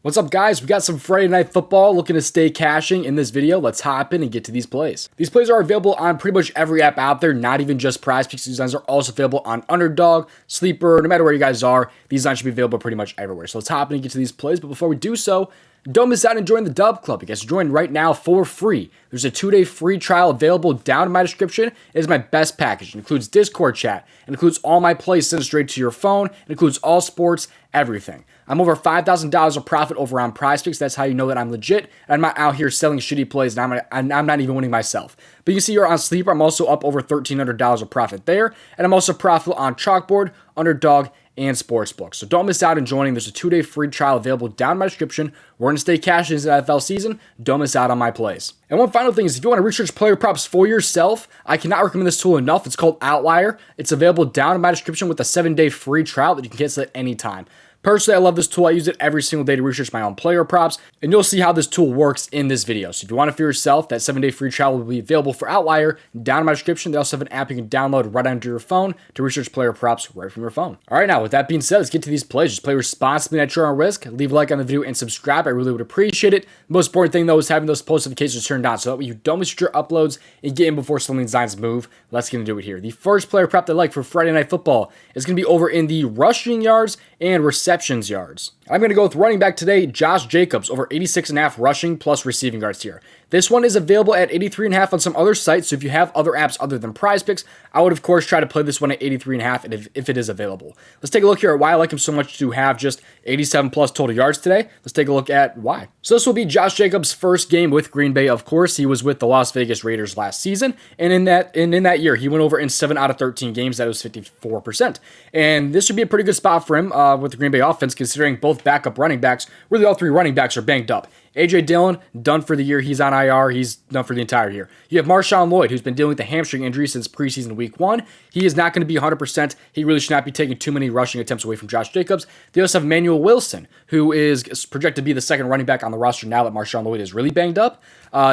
What's up, guys? We got some Friday Night Football looking to stay cashing in this video. Let's hop in and get to these plays. These plays are available on pretty much every app out there, not even just PrizePicks. These lines are also available on Underdog, Sleeper, no matter where you guys are. These lines should be available pretty much everywhere. So let's hop in and get to these plays. But before we do so, don't miss out and join the DubClub. You guys can join right now for free. There's a 2-day free trial available down in my description. It is my best package. It includes Discord chat. It includes all my plays sent straight to your phone. It includes all sports, everything. I'm over $5,000 of profit over on PrizePicks. That's how you know that I'm legit. I'm not out here selling shitty plays, and I'm not even winning myself. But you can see here on Sleeper, I'm also up over $1,300 of profit there. And I'm also profitable on Chalkboard, Underdog, and Sportsbook. So don't miss out on joining. There's a 2-day free trial available down in my description. We're going to stay cashing into the NFL season. Don't miss out on my plays. And one final thing is, if you want to research player props for yourself, I cannot recommend this tool enough. It's called Outlier. It's available down in my description with a 7-day free trial that you can cancel at any time. Personally, I love this tool. I use it every single day to research my own player props, and you'll see how this tool works in this video. So if you want it for yourself, that 7-day free trial will be available for Outlier down in my description. They also have an app you can download right onto your phone to research player props right from your phone. All right, now with that being said, let's get to these plays. Just play responsibly at your own risk. Leave a like on the video and subscribe. I really would appreciate it. The most important thing, though, is having those post notifications turned on so that way you don't miss your uploads and get in before some of these lines move. Let's get into it here. The first player prop that I like for Friday Night Football is going to be over in the rushing yards and receptions yards. I'm going to go with running back today, Josh Jacobs, over 86.5 rushing plus receiving yards here. This one is available at 83.5 on some other sites, so if you have other apps other than PrizePicks, I would, of course, try to play this one at 83.5 if it is available. Let's take a look here at why I like him so much to have just 87 plus total yards today. Let's take a look at why. So this will be Josh Jacobs' first game with Green Bay, of course. He was with the Las Vegas Raiders last season, and in that year, he went over in 7 out of 13 games. That was 54%. And this should be a pretty good spot for him with the Green Bay offense, considering both backup running backs, really all three running backs, are banged up. A.J. Dillon, done for the year. He's on IR. He's done for the entire year. You have Marshawn Lloyd, who's been dealing with a hamstring injury since preseason week 1. He is not going to be 100%. He really should not be taking too many rushing attempts away from Josh Jacobs. They also have Emmanuel Wilson, who is projected to be the second running back on the roster now that Marshawn Lloyd is really banged up.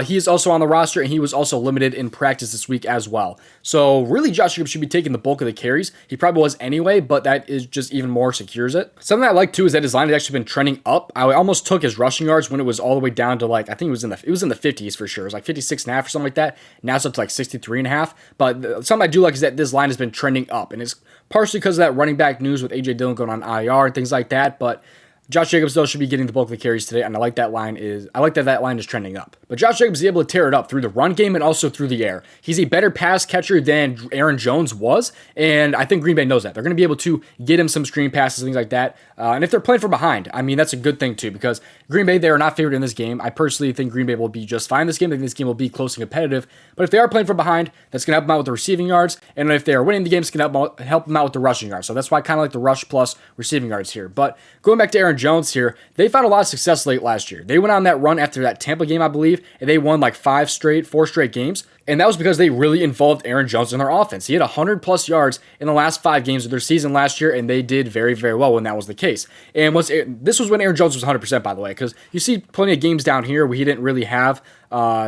He is also on the roster, and he was also limited in practice this week as well. So really, Josh Jacobs should be taking the bulk of the carries. He probably was anyway, but that is just even more secures it. Something I like too is that his line has actually been trending up. I almost took his rushing yards when it was all the way down to I think it was in the 50s for sure. It was like 56.5 or something like that. Now it's up to like 63.5. But something I do like is that this line has been trending up, and it's partially because of that running back news with A.J. Dillon going on IR and things like that. But Josh Jacobs, though, should be getting the bulk of the carries today, and I like that line is trending up. But Josh Jacobs is able to tear it up through the run game and also through the air. He's a better pass catcher than Aaron Jones was, and I think Green Bay knows that. They're going to be able to get him some screen passes, things like that. And if they're playing from behind, I mean, that's a good thing, too, because Green Bay, they are not favored in this game. I personally think Green Bay will be just fine this game. I think this game will be close and competitive. But if they are playing from behind, that's going to help them out with the receiving yards, and if they are winning the game, it's going to help them out with the rushing yards. So that's why I kind of like the rush plus receiving yards here. But going back to Aaron Jones here, they found a lot of success late last year. They went on that run after that Tampa game, I believe, and they won like 4 straight games. And that was because they really involved Aaron Jones in their offense. He had 100 plus yards in the last 5 games of their season last year, and they did very, very well when that was the case. And this was when Aaron Jones was 100%, by the way, because you see plenty of games down here where he didn't really have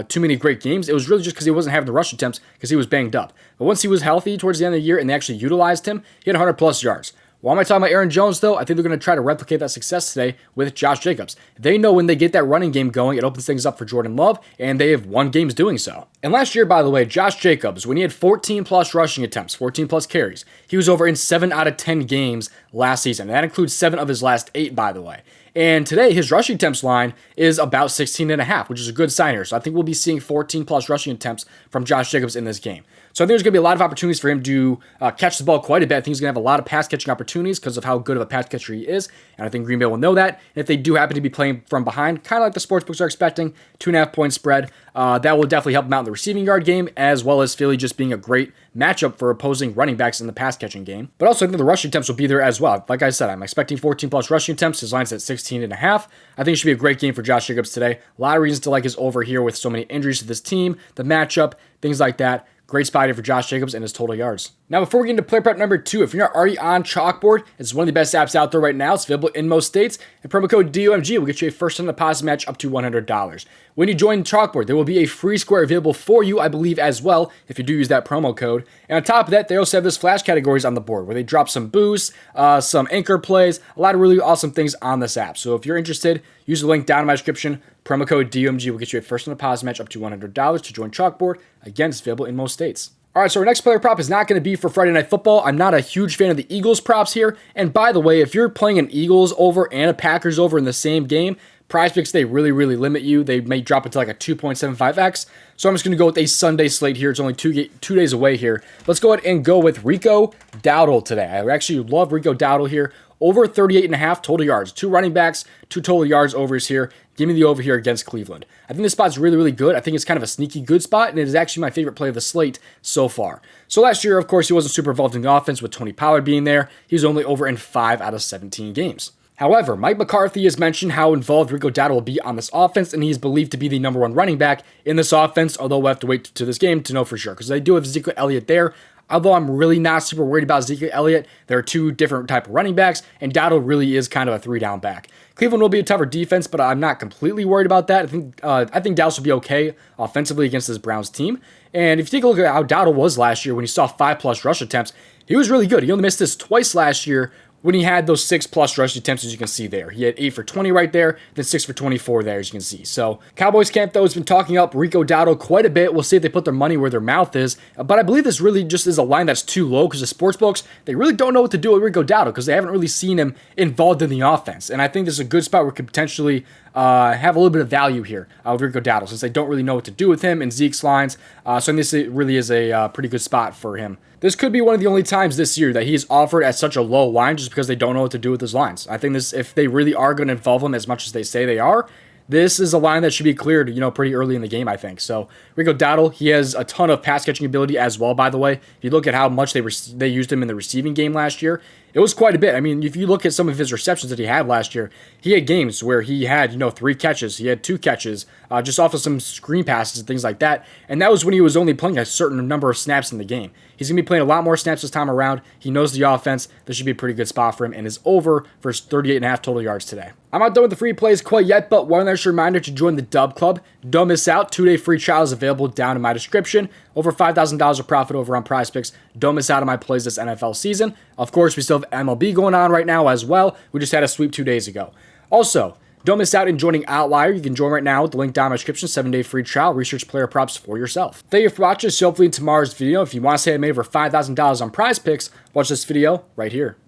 too many great games. It was really just because he wasn't having the rush attempts because he was banged up. But once he was healthy towards the end of the year and they actually utilized him, he had 100 plus yards. Why am I talking about Aaron Jones, though? I think they're going to try to replicate that success today with Josh Jacobs. They know when they get that running game going, it opens things up for Jordan Love, and they have won games doing so. And last year, by the way, Josh Jacobs, when he had 14 plus rushing attempts, 14 plus carries, he was over in 7 out of 10 games last season. And that includes 7 of his last 8, by the way. And today, his rushing attempts line is about 16.5, which is a good sign here. So I think we'll be seeing 14 plus rushing attempts from Josh Jacobs in this game. So I think there's going to be a lot of opportunities for him to catch the ball quite a bit. I think he's going to have a lot of pass catching opportunities because of how good of a pass catcher he is. And I think Green Bay will know that. And if they do happen to be playing from behind, kind of like the sportsbooks are expecting, 2.5 point spread, that will definitely help him out in the receiving yard game, as well as Philly just being a great matchup for opposing running backs in the pass catching game. But also I think the rushing attempts will be there as well. Like I said, I'm expecting 14 plus rushing attempts. His line's at 16.5. I think it should be a great game for Josh Jacobs today. A lot of reasons to like his over here with so many injuries to this team, the matchup, things like that. Great spot here for Josh Jacobs and his total yards. Now, before we get into player prep number 2, if you're not already on Chalkboard, it's one of the best apps out there right now. It's available in most states. And promo code DOMG will get you a first-time deposit match up to $100. When you join Chalkboard, there will be a free square available for you, I believe, as well, if you do use that promo code. And on top of that, they also have this flash categories on the board where they drop some boosts, some anchor plays, a lot of really awesome things on this app. So if you're interested, use the link down in my description. Promo code DOMG will get you a first deposit match up to $100 to join Chalkboard. Again, it's available in most states. All right, so our next player prop is not going to be for Friday Night Football. I'm not a huge fan of the Eagles props here. And by the way, if you're playing an Eagles over and a Packers over in the same game, PrizePicks, they really limit you. They may drop it to like a 2.75x. So I'm just going to go with a Sunday slate here. It's only two days away here. Let's go ahead and go with Rico Dowdle today. I actually love Rico Dowdle here. Over 38.5 total yards. 2 running backs, 2 total yards overs here. Give me the over here against Cleveland. I think this spot's really good. I think it's kind of a sneaky good spot, and it is actually my favorite play of the slate so far. So last year, of course, he wasn't super involved in the offense with Tony Pollard being there. He was only over in 5 out of 17 games. However, Mike McCarthy has mentioned how involved Rico Dowdle will be on this offense, and he is believed to be the #1 running back in this offense, although we'll have to wait to this game to know for sure, because they do have Ezekiel Elliott there. Although I'm really not super worried about Ezekiel Elliott, there are 2 different type of running backs, and Dowdle really is kind of a 3-down back. Cleveland will be a tougher defense, but I'm not completely worried about that. I think Dallas will be okay offensively against this Browns team. And if you take a look at how Dowdle was last year when he saw 5+ rush attempts, he was really good. He only missed this twice last year when he had those 6+ rush attempts, as you can see there. He had 8 for 20 right there, then 6 for 24 there, as you can see. So Cowboys camp, though, has been talking up Rico Dowdle quite a bit. We'll see if they put their money where their mouth is. But I believe this really just is a line that's too low because the sportsbooks, they really don't know what to do with Rico Dowdle because they haven't really seen him involved in the offense. And I think this is a good spot where we could potentially have a little bit of value here with Rico Dowdle since they don't really know what to do with him in Zeke's lines. So I think this really is a pretty good spot for him. This could be one of the only times this year that he's offered at such a low line just because they don't know what to do with his lines. I think this, if they really are going to involve him as much as they say they are, this is a line that should be cleared, pretty early in the game, I think. So Rico Dowdle, he has a ton of pass catching ability as well, by the way. If you look at how much they used him in the receiving game last year, it was quite a bit. I mean, if you look at some of his receptions that he had last year, he had games where he had, 3 catches, he had 2 catches, just off of some screen passes and things like that. And that was when he was only playing a certain number of snaps in the game. He's going to be playing a lot more snaps this time around. He knows the offense. This should be a pretty good spot for him and is over for his 38.5 total yards today. I'm not done with the free plays quite yet, but one extra reminder to join the DubClub. Don't miss out. 2-day free trial is available down in my description. Over $5,000 of profit over on PrizePicks. Don't miss out on my plays this NFL season. Of course, we still have MLB going on right now as well. We just had a sweep 2 days ago. Also, don't miss out in joining Outlier. You can join right now with the link down in my description. 7-day free trial. Research player props for yourself. Thank you for watching. See you hopefully in tomorrow's video. If you want to say I made over $5,000 on PrizePicks, watch this video right here.